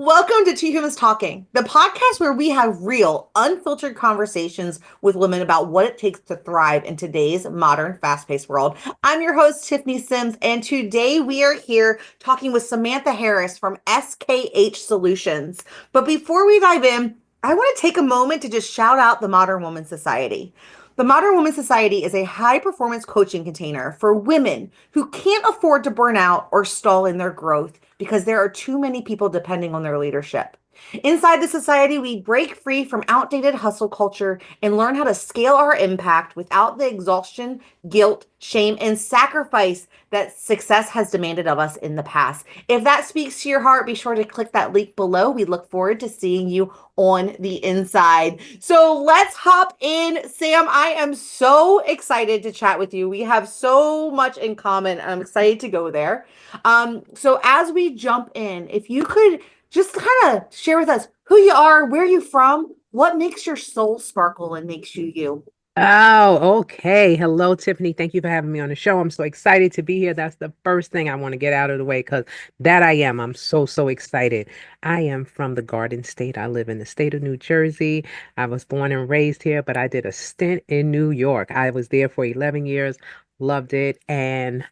Welcome to Two Humans Talking, the podcast where we have real, unfiltered conversations with women about what it takes to thrive in today's modern, fast-paced world. I'm your host, Tiffany Simms, and today we are here talking with Samantha Harris from SKH Solutions. But before we dive in, I want to take a moment to just shout out the Modern Woman Society. The Modern Woman Society is a high performance coaching container for women who can't afford to burn out or stall in their growth because there are too many people depending on their leadership. Inside the society, we break free from outdated hustle culture and learn how to scale our impact without the exhaustion, guilt, shame, and sacrifice that success has demanded of us in the past. If that speaks to your heart, be sure to click that link below. We look forward to seeing you on the inside. So let's hop in. Sam, I am so excited to chat with you. We have so much in common. I'm excited to go there. So as we jump in, if you could just kind of share with us who you are, where you're from, what makes your soul sparkle and makes you you. Oh, okay. Hello, Tiffany. Thank you for having me on the show. I'm so excited to be here. That's the first thing I want to get out of the way because that I am. I'm so excited. I am from the Garden State. I live in the state of New Jersey. I was born and raised here, but I did a stint in New York. I was there for 11 years, loved it. And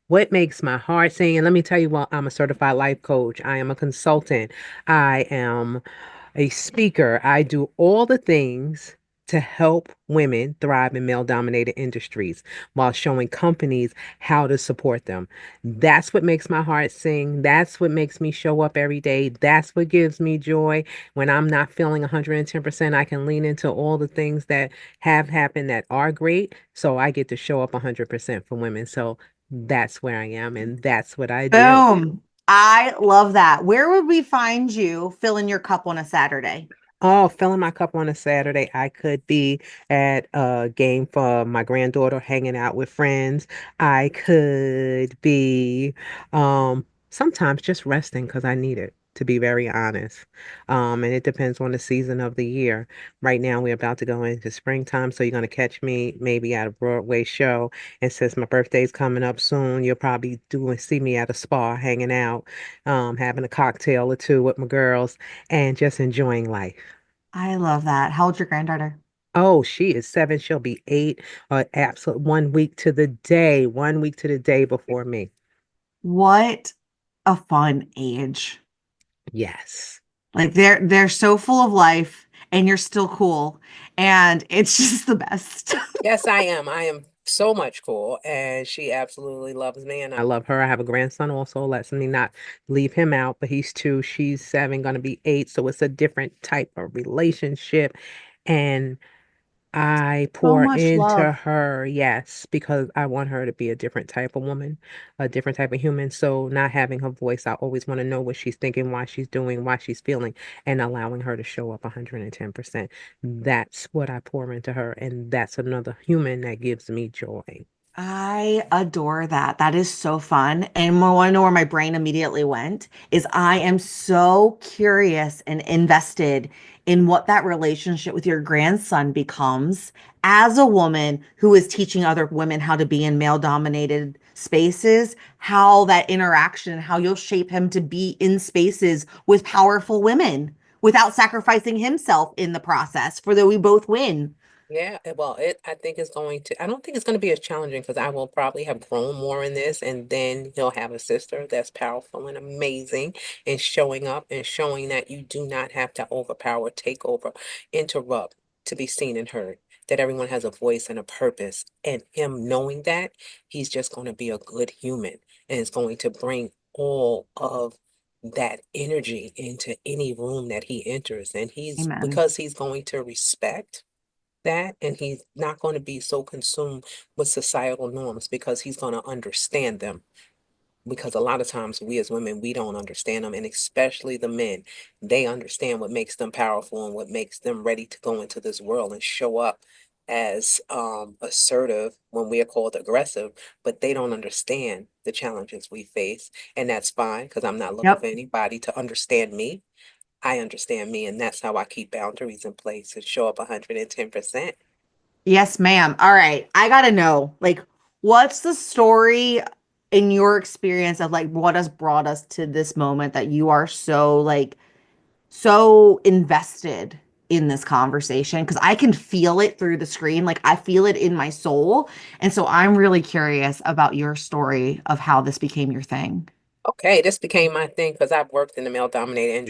what makes my heart sing? And let me tell you, well, I'm a certified life coach. I am a consultant. I am a speaker. I do all the things to help women thrive in male dominated industries while showing companies how to support them. That's what makes my heart sing. That's what makes me show up every day. That's what gives me joy. When I'm not feeling 110%, I can lean into all the things that have happened that are great. So I get to show up 100% for women. So that's where I am, and that's what I do. Boom. I love that. Where would we find you filling your cup on a Saturday? Oh, filling my cup on a Saturday. I could be at a game for my granddaughter, hanging out with friends. I could be sometimes just resting because I need it, to be very honest. And it depends on the season of the year. Right now, we're about to go into springtime, so you're gonna catch me maybe at a Broadway show. And since my birthday's coming up soon, you'll probably see me at a spa, hanging out, having a cocktail or two with my girls, and just enjoying life. I love that. How old's your granddaughter? Oh, she is 7. She'll be 8. Absolute 1 week to the day. 1 week to the day before me. What a fun age. Yes. Like they're so full of life and you're still cool and it's just the best. Yes, I am. I am so much cool, and she absolutely loves me, and I love her. I have a grandson also. Lets me not leave him out, but he's 2. She's 7, gonna be 8. So it's a different type of relationship, and I So pour much into love. her, yes, because I want her to be a different type of woman, a different type of human. So, not having her voice, I always want to know what she's thinking, why she's doing, why she's feeling, and allowing her to show up 110%. That's what I pour into her. And that's another human that gives me joy. I adore that. That is so fun. And I want to know where my brain immediately went is I am so curious and invested in what that relationship with your grandson becomes as a woman who is teaching other women how to be in male dominated spaces, how that interaction, how you'll shape him to be in spaces with powerful women without sacrificing himself in the process for that we both win. Yeah, well, I think it's going to, I don't think it's going to be as challenging because I will probably have grown more in this, and then he'll have a sister that's powerful and amazing and showing up and showing that you do not have to overpower, take over, interrupt to be seen and heard, that everyone has a voice and a purpose. And him knowing that, he's just going to be a good human, and it's going to bring all of that energy into any room that he enters. And Amen. because he's going to respect that, and he's not going to be so consumed with societal norms because he's going to understand them, because a lot of times we as women, we don't understand them, and especially the men, they understand what makes them powerful and what makes them ready to go into this world and show up as assertive when we are called aggressive, but they don't understand the challenges we face. And that's fine, because I'm not looking Yep. for anybody to understand me. I understand me, and that's how I keep boundaries in place and show up 110%. Yes, ma'am. All right. I gotta know, like, what's the story in your experience of like what has brought us to this moment that you are so like so invested in this conversation because I can feel it through the screen. Like I feel it in my soul. And so I'm really curious about your story of how this became your thing. Okay, this became my thing because I've worked in the male-dominated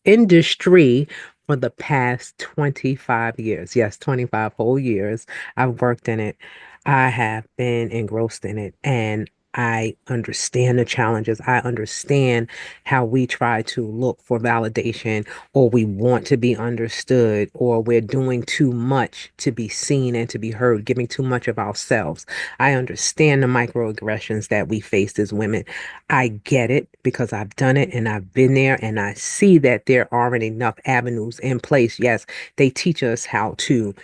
industry for the past 25 years. Yes, 25 whole years. I've worked in it. I have been engrossed in it, and I understand the challenges. I understand how we try to look for validation, or we want to be understood, or we're doing too much to be seen and to be heard, giving too much of ourselves. I understand the microaggressions that we face as women. I get it because I've done it and I've been there, and I see that there aren't enough avenues in place. Yes, they teach us how to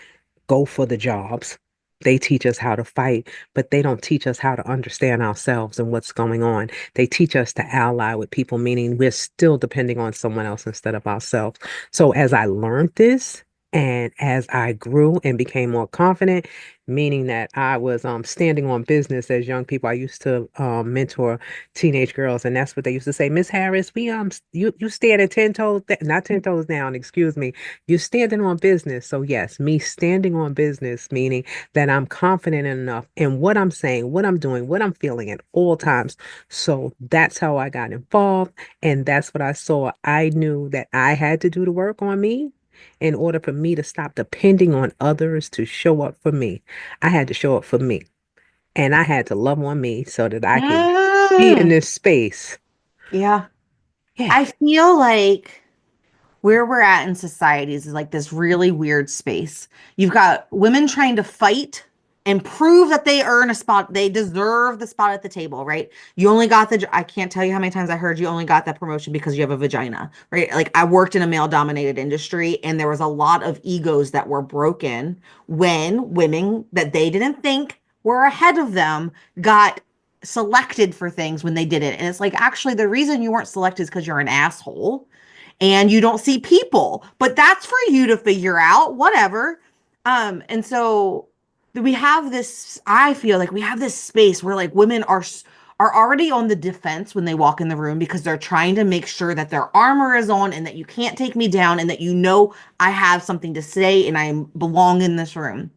go for the jobs. They teach us how to fight, but they don't teach us how to understand ourselves and what's going on. They teach us to ally with people, meaning we're still depending on someone else instead of ourselves. So as I learned this, and as I grew and became more confident, meaning that I was standing on business as young people. I used to mentor teenage girls, and that's what they used to say, Miss Harris, you stand at 10 toes, not 10 toes down, excuse me. You're standing on business. So yes, me standing on business, meaning that I'm confident enough in what I'm saying, what I'm doing, what I'm feeling at all times. So that's how I got involved. And that's what I saw. I knew that I had to do the work on me in order for me to stop depending on others to show up for me. I had to show up for me. And I had to love on me so that I could be in Mm, this space. yeah. Yeah. I feel like where we're at in societies is like this really weird space. You've got women trying to fight and prove that they earn a spot, they deserve the spot at the table, right? You only got I can't tell you how many times I heard you only got that promotion because you have a vagina, right? Like I worked in a male dominated industry and there was a lot of egos that were broken when women that they didn't think were ahead of them got selected for things when they did it. And it's like, actually, the reason you weren't selected is because you're an asshole and you don't see people. But that's for you to figure out, whatever. And so we have this, I feel like we have this space where like women are already on the defense when they walk in the room because they're trying to make sure that their armor is on and that you can't take me down and that you know I have something to say and I belong in this room.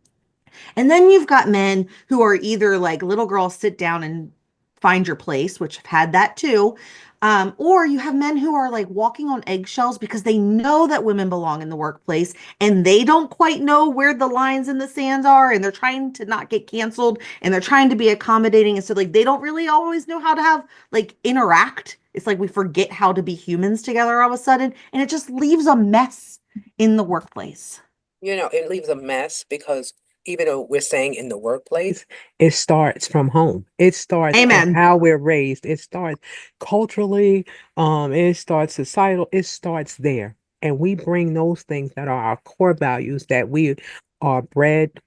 And then you've got men who are either like little girls sit down and find your place, which have had that too. Or you have men who are like walking on eggshells because they know that women belong in the workplace and they don't quite know where the lines in the sand are and they're trying to not get canceled and they're trying to be accommodating. And so like they don't really always know how to have like interact. It's like we forget how to be humans together all of a sudden, and it just leaves a mess in the workplace. It leaves a mess because even though we're saying in the workplace, it starts from home. It starts in Amen. how we're raised. It starts culturally, it starts societal, it starts there. And we bring those things that are our core values that we are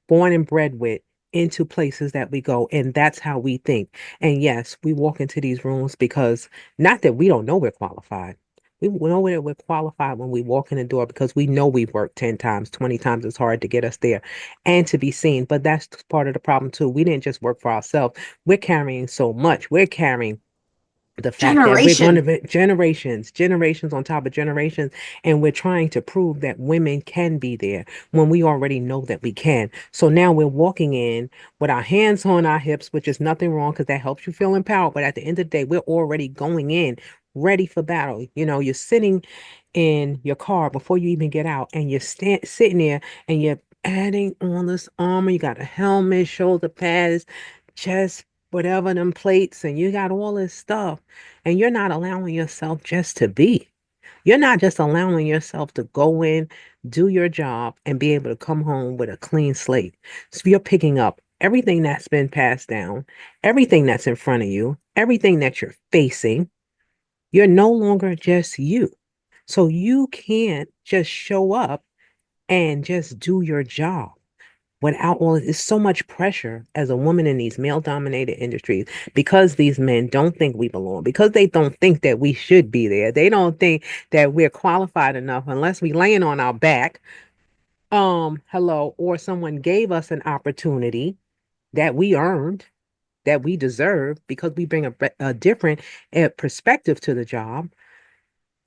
born and bred with into places that we go. And that's how we think. And yes, we walk into these rooms because not that we don't know we're qualified. We know that we're qualified when we walk in the door because we know we've worked 10 times, 20 times as hard to get us there and to be seen. But that's part of the problem too. We didn't just work for ourselves. We're carrying so much. We're carrying the fact that we're going to Generation. be generations on top of generations, and we're trying to prove that women can be there when we already know that we can. So now we're walking in with our hands on our hips, which is nothing wrong because that helps you feel empowered. But at the end of the day, we're already going in ready for battle. You're sitting in your car before you even get out, and you're sitting there and you're adding on this armor. You got a helmet, shoulder pads, chest, whatever, them plates, and you got all this stuff, and you're not allowing yourself just to be. You're not just allowing yourself to go in, do your job, and be able to come home with a clean slate. So you're picking up everything that's been passed down, everything that's in front of you, everything that you're facing. You're no longer just you. So you can't just show up and just do your job without all it's so much pressure as a woman in these male dominated industries because these men don't think we belong, because they don't think that we should be there. They don't think that we're qualified enough unless we laying on our back. Hello, or someone gave us an opportunity that we earned, that we deserve because we bring a different perspective to the job.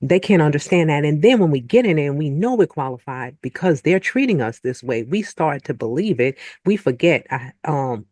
They can't understand that. And then when we get in it and we know we're qualified because they're treating us this way, we start to believe it. We forget to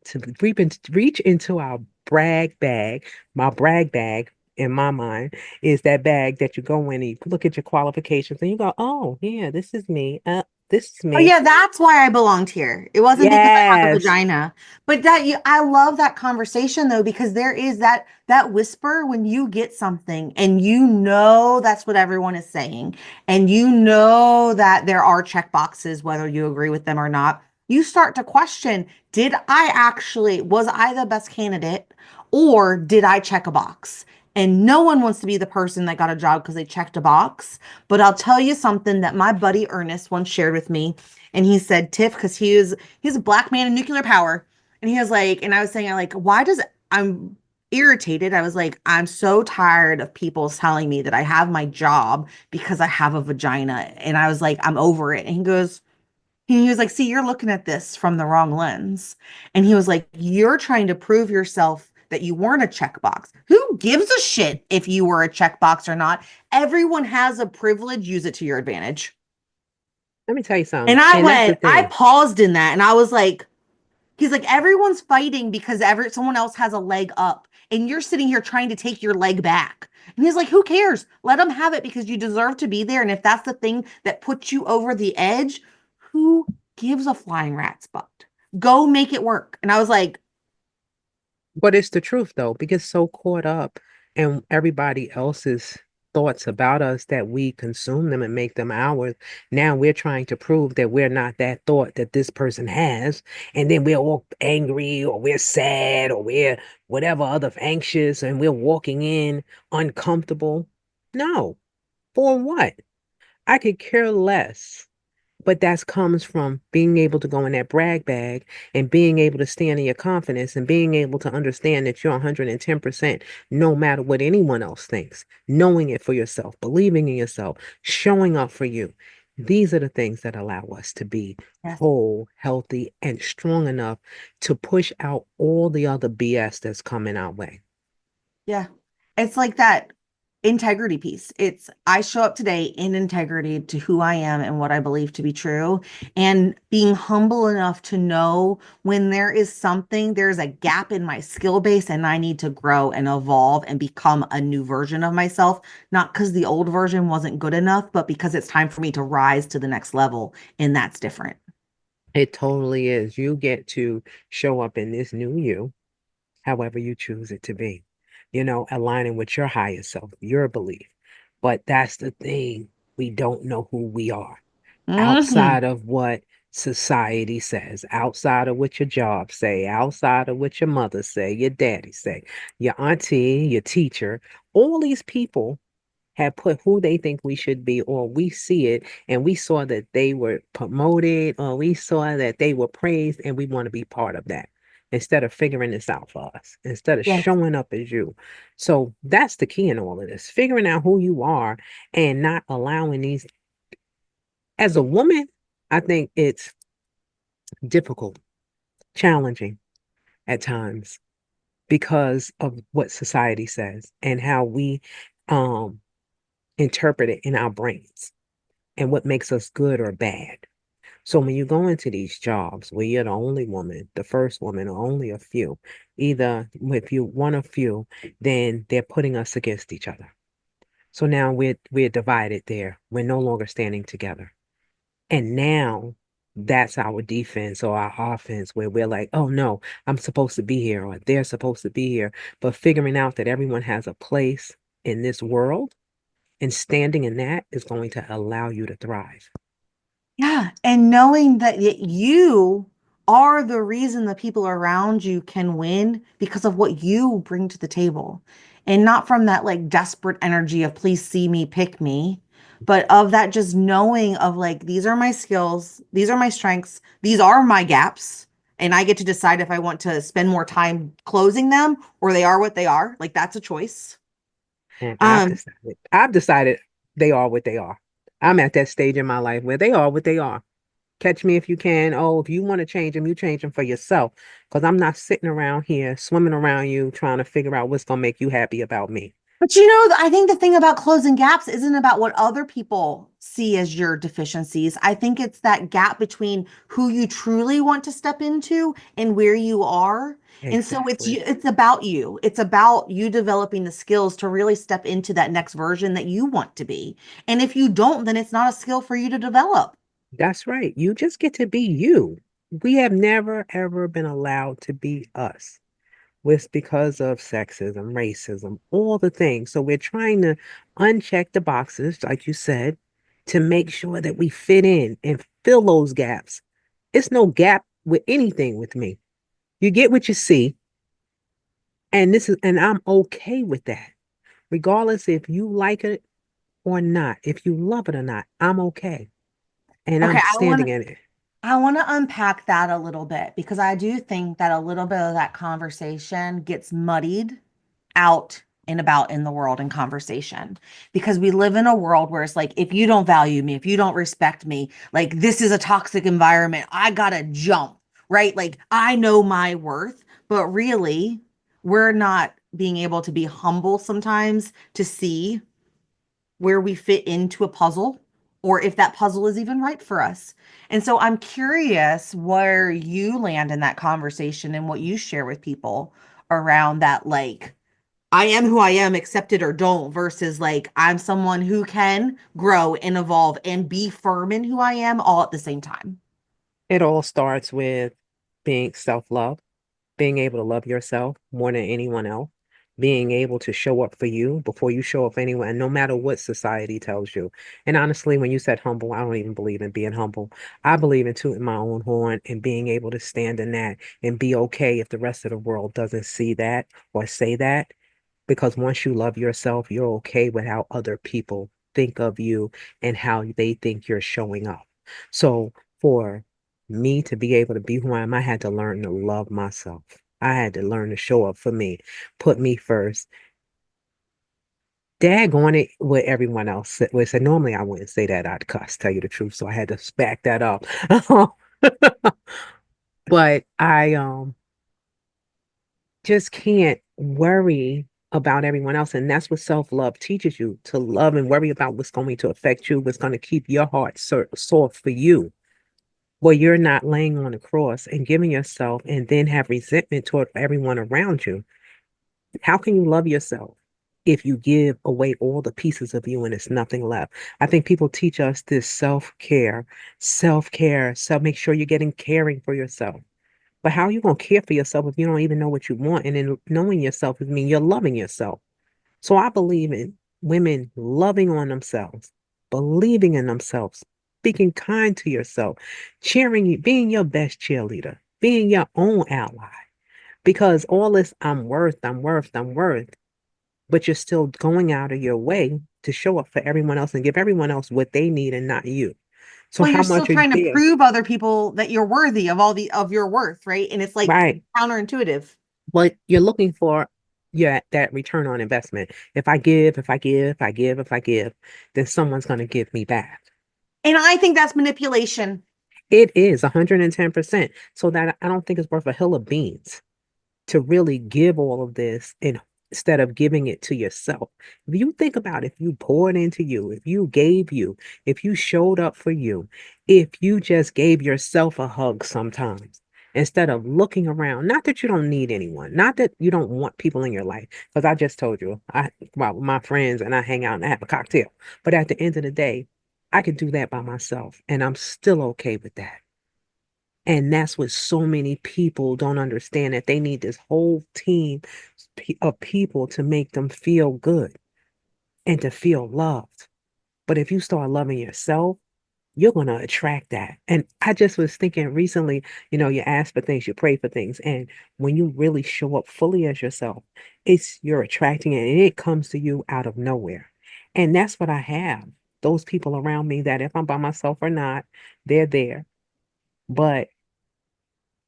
reach into our brag bag. My brag bag in my mind is that bag that you go in and you look at your qualifications and you go, oh yeah, this is me. This is Oh me. yeah, that's why I belonged here. It wasn't because I have a Yes. vagina. But I love that conversation though, because there is that whisper when you get something and you know that's what everyone is saying, and you know that there are check boxes, whether you agree with them or not. You start to question, was I the best candidate, or did I check a box? And no one wants to be the person that got a job because they checked a box. But I'll tell you something that my buddy Ernest once shared with me. And he said, Tiff, because he's a black man in nuclear power. And he was like, and I was saying, like, I'm irritated. I was like, I'm so tired of people telling me that I have my job because I have a vagina. And I was like, I'm over it. And he was like, see, you're looking at this from the wrong lens. And he was like, you're trying to prove yourself that you weren't a checkbox. Who gives a shit if you were a checkbox or not? Everyone has a privilege. Use it to your advantage. Let me tell you something. And And that's the I thing. paused in that and I was like, he's like, everyone's fighting because someone else has a leg up and you're sitting here trying to take your leg back. And he's like, who cares? Let them have it because you deserve to be there. And if that's the thing that puts you over the edge, who gives a flying rat's butt? Go make it work. And I was like, But it's the truth though, because so caught up in everybody else's thoughts about us that we consume them and make them ours. Now we're trying to prove that we're not that thought that this person has. And then we're all angry or we're sad or we're whatever other anxious and we're walking in uncomfortable. No. For what? I could care less. But that comes from being able to go in that brag bag and being able to stand in your confidence and being able to understand that you're 110% no matter what anyone else thinks, knowing it for yourself, believing in yourself, showing up for you. These are the things that allow us to be yes, whole, healthy, and strong enough to push out all the other BS that's coming our way. yeah. It's like that integrity piece. It's I show up today in integrity to who I am and what I believe to be true, and being humble enough to know when there's a gap in my skill base and I need to grow and evolve and become a new version of myself, not because the old version wasn't good enough, but because it's time for me to rise to the next level, and that's different. It totally is. You get to show up in this new you however you choose it to be, aligning with your higher self, your belief. But that's the thing. We don't know who we are Hmm. outside of what society says, outside of what your job say, outside of what your mother say, your daddy say, your auntie, your teacher, all these people have put who they think we should be, or we see it and we saw that they were promoted, or we saw that they were praised, and we want to be part of that instead of figuring this out for us, instead of Yes. showing up as you. So that's the key in all of this, figuring out who you are and not allowing these. As a woman, I think it's difficult, challenging at times because of what society says and how we um, interpret it in our brains and what makes us good or bad. So when you go into these jobs where you're the only woman, the first woman, or only a few, either if you one of few, then they're putting us against each other. So now we're divided there. We're no longer standing together. And now that's our defense or our offense where we're like, oh no, I'm supposed to be here or they're supposed to be here. But figuring out that everyone has a place in this world and standing in that is going to allow you to thrive. Yeah, and knowing that you are the reason the people around you can win because of what you bring to the table. And not from that like desperate energy of please see me, pick me, but of that just knowing of like these are my skills, these are my strengths, these are my gaps, and I get to decide if I want to spend more time closing them or they are what they are. Like that's a choice. And Um, I've decided they are what they are. I'm at that stage in my life where they are what they are. Catch me if you can. Oh, if you want to change them, you change them for yourself. Because I'm not sitting around here swimming around you trying to figure out what's going to make you happy about me. But I think the thing about closing gaps isn't about what other people see as your deficiencies. I think it's that gap between who you truly want to step into and where you are. And so Exactly. it's about you. It's about you developing the skills to really step into that next version that you want to be. And if you don't, then it's not a skill for you to develop. That's right. You just get to be you. We have never, ever been allowed to be us. It's because of sexism, racism, all the things. So we're trying to uncheck the boxes, like you said, to make sure that we fit in and fill those gaps. It's no gap with anything with me. You get what you see, and I'm okay with that. Regardless if you like it or not, if you love it or not, I'm okay. And Okay, I'm standing in it. I want to unpack that a little bit because I do think that a little bit of that conversation gets muddied out and about in the world in conversation because we live in a world where it's like, if you don't value me, if you don't respect me, like this is a toxic environment, I gotta jump, right? Like I know my worth, but really, we're not being able to be humble sometimes to see where we fit into a puzzle or if that puzzle is even right for us. And so I'm curious where you land in that conversation and what you share with people around that, like, I am who I am, accept it or don't, versus like, I'm someone who can grow and evolve and be firm in who I am all at the same time. It all starts with being self-love, being able to love yourself more than anyone else, being able to show up for you before you show up for anyone, no matter what society tells you. And honestly, when you said humble, I don't even believe in being humble. I believe in tooting my own horn and being able to stand in that and be okay if the rest of the world doesn't see that or say that. Because once you love yourself, you're okay with how other people think of you and how they think you're showing up. So for me to be able to be who I am, I had to learn to love myself. I had to learn to show up for me, put me first. Daggone it, what everyone else said. Normally I wouldn't say that. I'd cuss, tell you the truth. So I had to back that up. But I just can't worry about everyone else. And that's what self-love teaches you, to love and worry about what's going to affect you, what's going to keep your heart soft for you. Well, you're not laying on the cross and giving yourself and then have resentment toward everyone around you. How can you love yourself if you give away all the pieces of you and it's nothing left? I think people teach us this self-care, make sure you're getting caring for yourself. But how are you going to care for yourself if you don't even know what you want? And then knowing yourself is mean you're loving yourself. So I believe in women loving on themselves, believing in themselves, speaking kind to yourself, cheering you, being your best cheerleader, being your own ally. Because all this I'm worth, but you're still going out of your way to show up for everyone else and give everyone else what they need and not you. So Well, how you're still much are you trying to there? prove other people that you're worthy of all the of your worth, right? And it's like Right. counterintuitive. But you're looking for that return on investment. If I give, if I give, if I give, if I give, then someone's going to give me back. And I think that's manipulation. It is 110%. So that I don't think it's worth a hill of beans to really give all of this instead of giving it to yourself. If you think about, if you poured into you, if you gave you, if you showed up for you, if you just gave yourself a hug sometimes instead of looking around, not that you don't need anyone, not that you don't want people in your life, because I just told you, well, my friends and I hang out and have a cocktail. But at the end of the day, I could do that by myself and I'm still okay with that. And that's what so many people don't understand, that they need this whole team of people to make them feel good and to feel loved. But if you start loving yourself, you're going to attract that. And I just was thinking recently, you ask for things, you pray for things. And when you really show up fully as yourself, you're attracting it and it comes to you out of nowhere. And that's what I have. Those people around me that if I'm by myself or not, they're there. But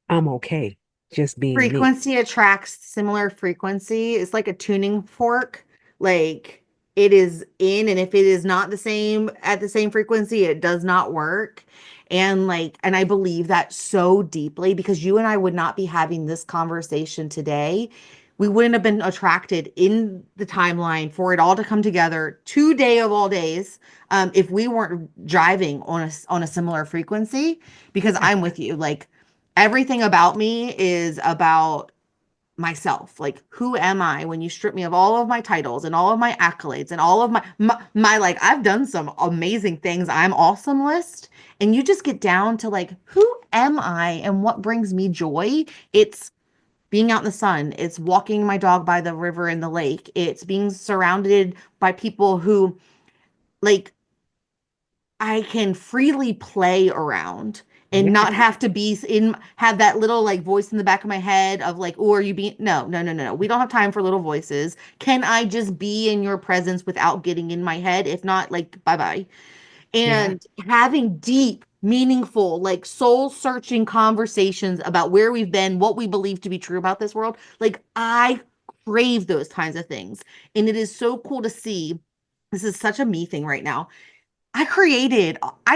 I'm okay just being me. Frequency attracts similar frequency. It's like a tuning fork. Like it is in, and if it is not the same at the same frequency, it does not work. And I believe that so deeply because you and I would not be having this conversation today we wouldn't have been attracted in the timeline for it all to come together today of all days, if we weren't driving on a similar frequency. Because Yeah. I'm with you, like everything about me is about myself. Like, who am I when you strip me of all of my titles and all of my accolades and all of my like, I've done some amazing things, I'm awesome list, and you just get down to like, who am I and what brings me joy? It's being out in the sun, it's walking my dog by the river and the lake, it's being surrounded by people who like I can freely play around and Yeah. not have to be in have that little like voice in the back of my head of like, oh, are you being no. We don't have time for little voices. Can I just be in your presence without getting in my head? If not, like bye-bye. Yeah. And having deep, meaningful, like soul-searching conversations about where we've been, what we believe to be true about this world. Like I crave those kinds of things. And it is so cool to see. This is such a me thing right now. I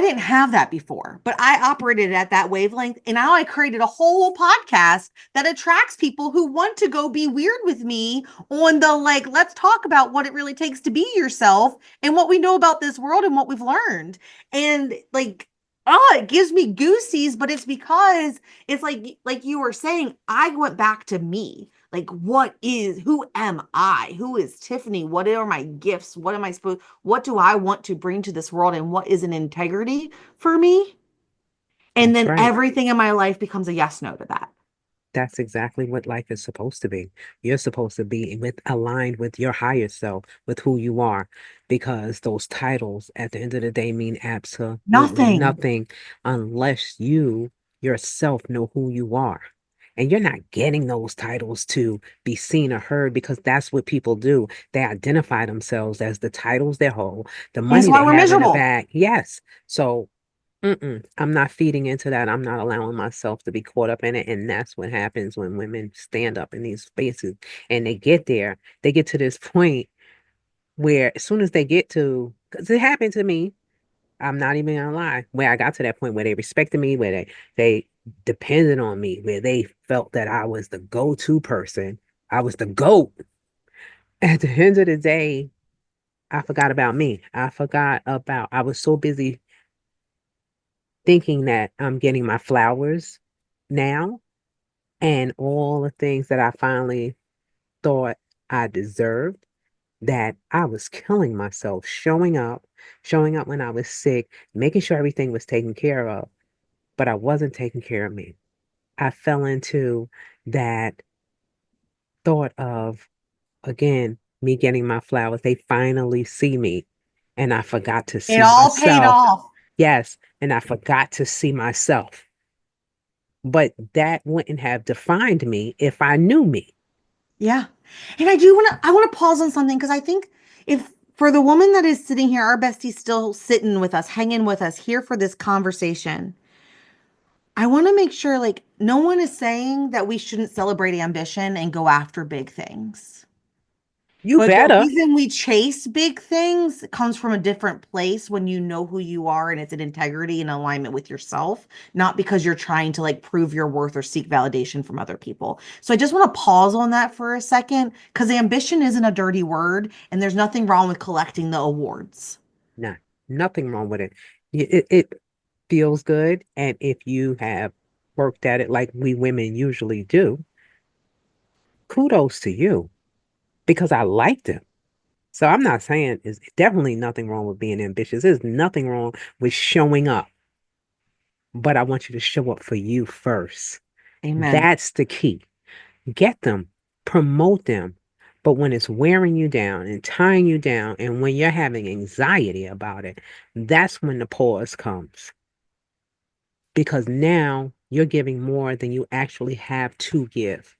didn't have that before, but I operated at that wavelength. And now I created a whole podcast that attracts people who want to go be weird with me on the like, let's talk about what it really takes to be yourself and what we know about this world and what we've learned. And like, oh, it gives me goosies, but it's because it's like you were saying, I went back to me. Like, who am I? Who is Tiffany? What are my gifts? What do I want to bring to this world? And what is an integrity for me? And That's then right. everything in my life becomes a yes, no to that. That's exactly what life is supposed to be. You're supposed to be aligned with your higher self, with who you are, because those titles at the end of the day mean absolutely Nothing. nothing unless you yourself know who you are. And you're not getting those titles to be seen or heard because that's what people do. They identify themselves as the titles they hold, the And it's money why they we're have in the miserable. bag. Yes. So I'm not feeding into that. I'm not allowing myself to be caught up in it. And that's what happens when women stand up in these spaces and they get there. They get to this point where as soon as they get to, because it happened to me, I'm not even gonna lie, where I got to that point where they respected me, where they depended on me, where they felt that I was the go-to person. I was the GOAT. At the end of the day, I forgot about me. I was so busy thinking that I'm getting my flowers now and all the things that I finally thought I deserved, that I was killing myself, showing up when I was sick, making sure everything was taken care of, but I wasn't taking care of me. I fell into that thought of, again, me getting my flowers. They finally see me, and I forgot to It see all paid myself. off. Yes, and I forgot to see myself. But that wouldn't have defined me if I knew me. Yeah. And I want to pause on something because I think if for the woman that is sitting here, our bestie's still sitting with us, hanging with us here for this conversation, I want to make sure like no one is saying that we shouldn't celebrate ambition and go after big things. You But the better. reason we chase big things comes from a different place when you know who you are and it's an integrity and alignment with yourself, not because you're trying to like prove your worth or seek validation from other people. So I just want to pause on that for a second because ambition isn't a dirty word and there's nothing wrong with collecting the awards. No, nothing wrong with it. It feels good. And if you have worked at it like we women usually do, kudos to you because I liked it. So I'm not saying there's definitely nothing wrong with being ambitious. There's nothing wrong with showing up, but I want you to show up for you first. Amen. That's the key. Get them, promote them. But when it's wearing you down and tying you down, and when you're having anxiety about it, that's when the pause comes. Because now you're giving more than you actually have to give.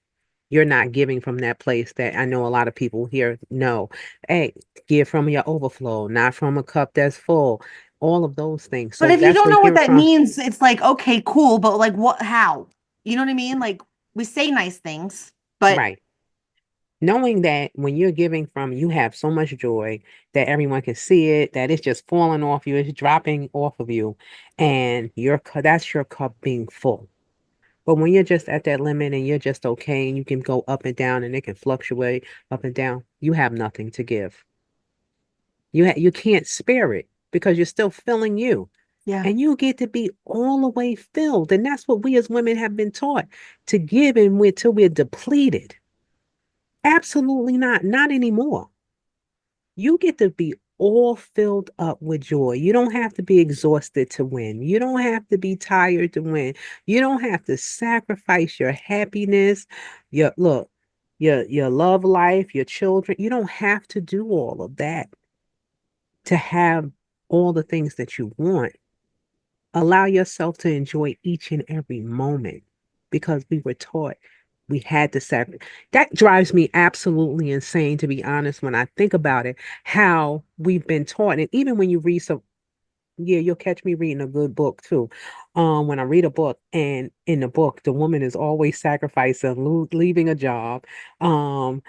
You're not giving from that place that I know a lot of people here know. Hey, give from your overflow, not from a cup that's full. All of those things. But So if you that's don't where you know give what it that from. means, it's like, okay, cool, but like what, how? You know what I mean? Like we say nice things, but Right. Knowing that when you're giving from, you have so much joy that everyone can see it, that it's just falling off you, it's dropping off of you, and that's your cup being full. But when you're just at that limit and you're just okay and you can go up and down and it can fluctuate up and down, you have nothing to give. You can't spare it because you're still filling you. Yeah. And you get to be all the way filled. And that's what we as women have been taught to give and we're till we're depleted. Absolutely not. Not anymore. You get to be all filled up with joy. You don't have to be exhausted to win. You don't have to be tired to win. You don't have to sacrifice your happiness, your look, your love life, your children. You don't have to do all of that to have all the things that you want. Allow yourself to enjoy each and every moment because we were taught we had to sacrifice. That drives me absolutely insane, to be honest, when I think about it, how we've been taught. And even when you read some, yeah, you'll catch me reading a good book too. When I read a book and in the book, the woman is always sacrificing, leaving a job, um,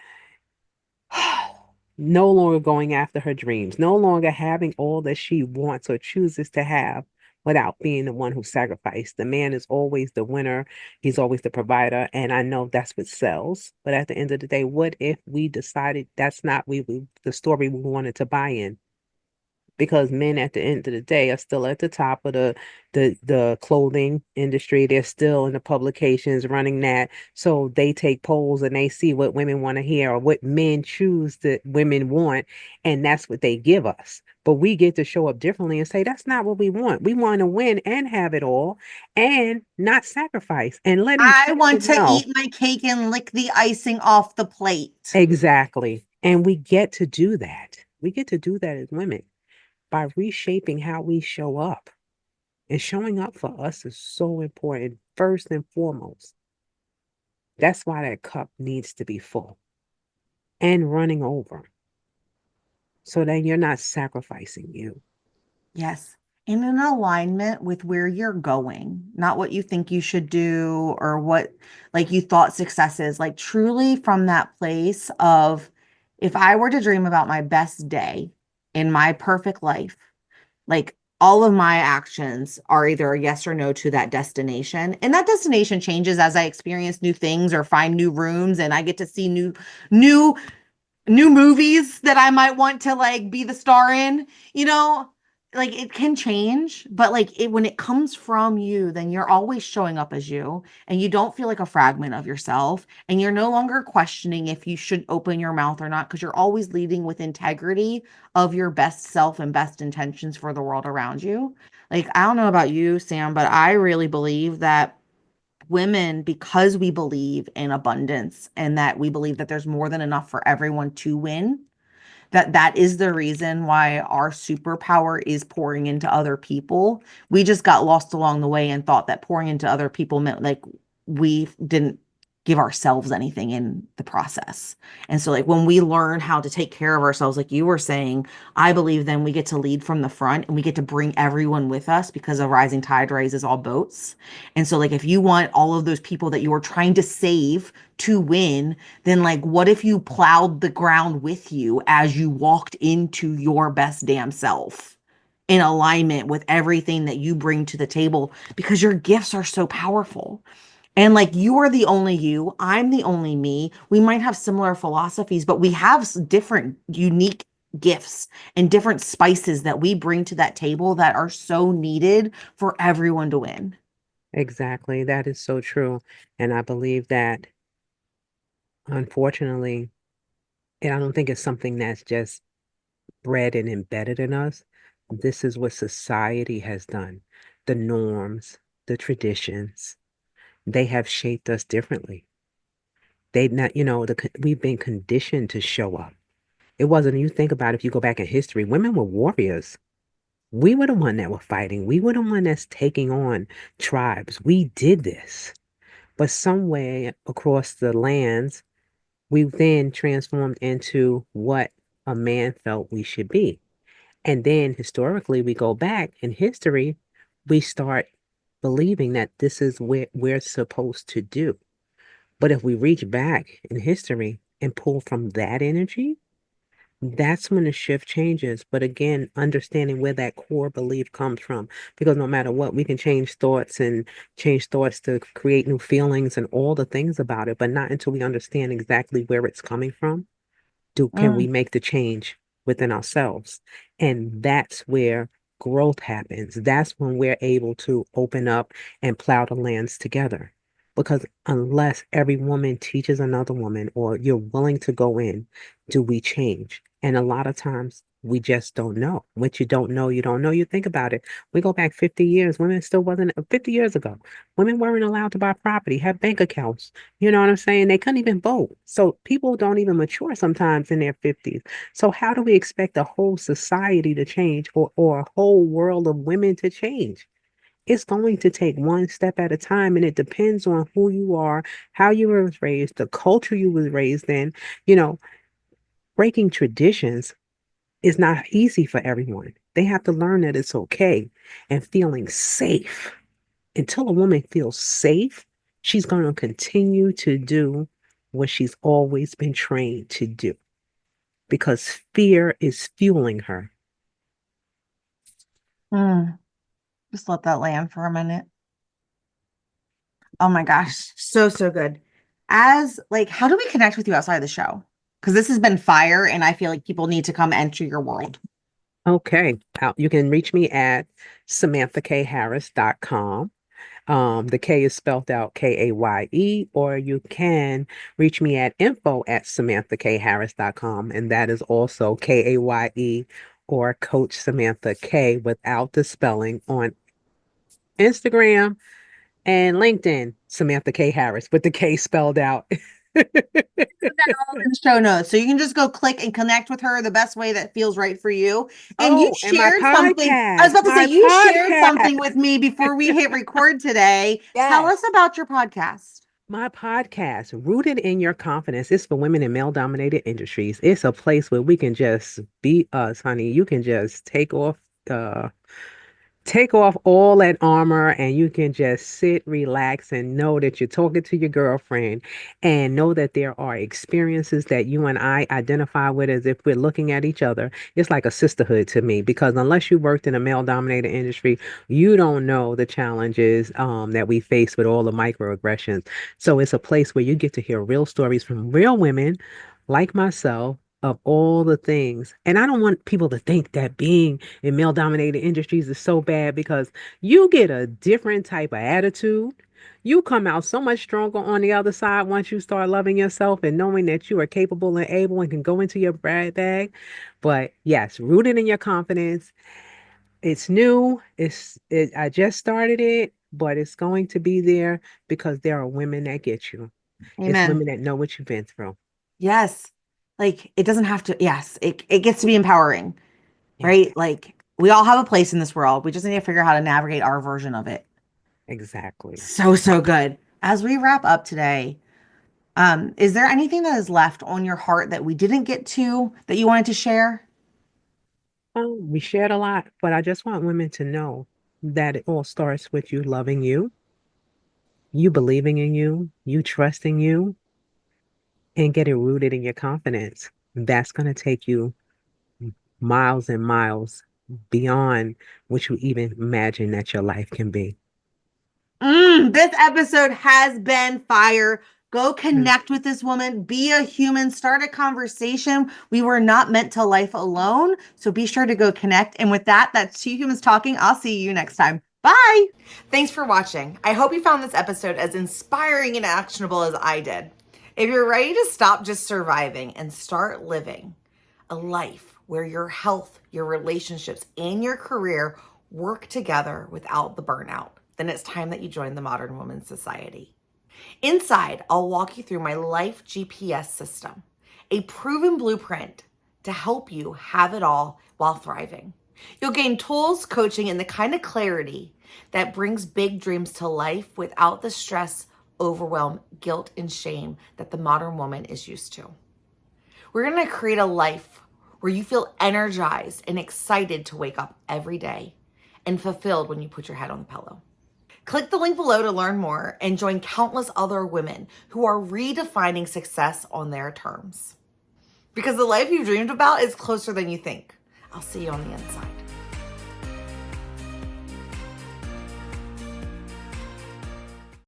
no longer going after her dreams, no longer having all that she wants or chooses to have without being the one who sacrificed. The man is always the winner, he's always the provider. And I know that's what sells. But at the end of the day, what if we decided that's not the story we wanted to buy in? Because men at the end of the day are still at the top of the clothing industry. They're still in the publications running that. So they take polls and they see what women want to hear or what men choose that women want, and that's what they give us. But we get to show up differently and say that's not what we want. We want to win and have it all and not sacrifice and let each I other want to know. eat my cake and lick the icing off the plate. Exactly. And we get to do that. We get to do that as women by reshaping how we show up. And showing up for us is so important, first and foremost. That's why that cup needs to be full and running over so that you're not sacrificing you. Yes. And in alignment with where you're going, not what you think you should do or what like you thought success is, like truly from that place of if I were to dream about my best day in my perfect life, like all of my actions are either a yes or no to that destination. And that destination changes as I experience new things or find new rooms and I get to see new new movies that I might want to like be the star in, you know, like it can change, but like it when it comes from you, then you're always showing up as you and you don't feel like a fragment of yourself and you're no longer questioning if you should open your mouth or not because you're always leading with integrity of your best self and best intentions for the world around you. Like I don't know about you, Sam, but I really believe that women, because we believe in abundance and that we believe that there's more than enough for everyone to win, that is the reason why our superpower is pouring into other people. We just got lost along the way and thought that pouring into other people meant like we didn't give ourselves anything in the process. And so like when we learn how to take care of ourselves, like you were saying, I believe then we get to lead from the front and we get to bring everyone with us because a rising tide raises all boats. And so like if you want all of those people that you are trying to save to win, then like what if you plowed the ground with you as you walked into your best damn self in alignment with everything that you bring to the table because your gifts are so powerful. And like you are the only you, I'm the only me. We might have similar philosophies, but we have different unique gifts and different spices that we bring to that table that are so needed for everyone to win. Exactly. That is so true. And I believe that, unfortunately, and I don't think it's something that's just bred and embedded in us. This is what society has done. The norms, the traditions, they have shaped us differently. They not, we've been conditioned to show up. It wasn't, you think about if you go back in history, women were warriors. We were the one that were fighting. We were the one that's taking on tribes. We did this. But somewhere across the lands, we then transformed into what a man felt we should be. And then historically, we go back in history, we start believing that this is what we're supposed to do. But if we reach back in history and pull from that energy, That's when the shift changes. But again, understanding where that core belief comes from, because no matter what, we can change thoughts to create new feelings and all the things about it, but not until we understand exactly where it's coming from do can we Mm, make the change within ourselves. And that's where growth happens. That's when we're able to open up and plow the lands together. Because unless every woman teaches another woman or you're willing to go in, do we change? And a lot of times we just don't know. What you don't know, you don't know. You think about it. We go back 50 years. Women still wasn't 50 years ago. Women weren't allowed to buy property, have bank accounts. You know what I'm saying? They couldn't even vote. So people don't even mature sometimes in their 50s. So how do we expect a whole society to change or a whole world of women to change? It's going to take one step at a time, and it depends on who you are, how you were raised, the culture you was raised in. You know, breaking traditions is not easy for everyone. They have to learn that it's okay and feeling safe. Until a woman feels safe, she's going to continue to do what she's always been trained to do because fear is fueling her. mm. Just let that land for a minute. Oh my gosh, so so good. As like, how do we connect with you outside of the show? Because this has been fire, and I feel like people need to come enter your world. Okay. You can reach me at samanthakharris.com. The K is spelled out Kaye, or you can reach me at info@samanthakharris.com, and that is also Kaye, or Coach Samantha K without the spelling on Instagram and LinkedIn, Samantha K. Harris with the K spelled out. In the show notes. So you can just go click and connect with her the best way that feels right for you. And you Oh, and my shared something. I was podcast, about to say, my you shared podcast. something with me before we hit record today. Tell Yes. us about your podcast. My podcast, Rooted in Your Confidence, is for women in male dominated industries. It's a place where we can just be us, honey. You can just uh, take off all that armor and you can just sit, relax, and know that you're talking to your girlfriend and know that there are experiences that you and I identify with as if we're looking at each other. It's like a sisterhood to me because unless you worked in a male dominated industry, you don't know the challenges that we face with all the microaggressions. So it's a place where you get to hear real stories from real women like myself of all the things. And I don't want people to think that being in male dominated industries is so bad because you get a different type of attitude. You come out so much stronger on the other side once you start loving yourself and knowing that you are capable and able and can go into your brag bag. But yes, rooted in your confidence. It's new. I just started it, but it's going to be there because there are women that get you. It's Amen. women that know what you've been through. Yes. Like it doesn't have to, yes, it gets to be empowering, Yes, right? Like we all have a place in this world. We just need to figure out how to navigate our version of it. exactly. So, so good. As we wrap up today, is there anything that is left on your heart that we didn't get to that you wanted to share? We shared a lot, but I just want women to know that it all starts with you loving you, you believing in you trusting you, and getting rooted in your confidence. That's going to take you miles and miles beyond what you even imagine that your life can be. This episode has been fire. Go Mm. connect with this woman, be a human, start a conversation. We were not meant to life alone. So be sure to go connect. And with that, that's Two Humans Talking. I'll see you next time. Bye. Thanks for watching. I hope you found this episode as inspiring and actionable as I did. If you're ready to stop just surviving and start living a life where your health, your relationships, and your career work together without the burnout, then it's time that you join the Modern Women's Society. Inside, I'll walk you through my life GPS system, a proven blueprint to help you have it all while thriving. You'll gain tools, coaching, and the kind of clarity that brings big dreams to life without the stress, overwhelm, guilt, and shame that the modern woman is used to. We're going to create a life where you feel energized and excited to wake up every day and fulfilled when you put your head on the pillow. Click the link below to learn more and join countless other women who are redefining success on their terms. because the life you've dreamed about is closer than you think. I'll see you on the inside.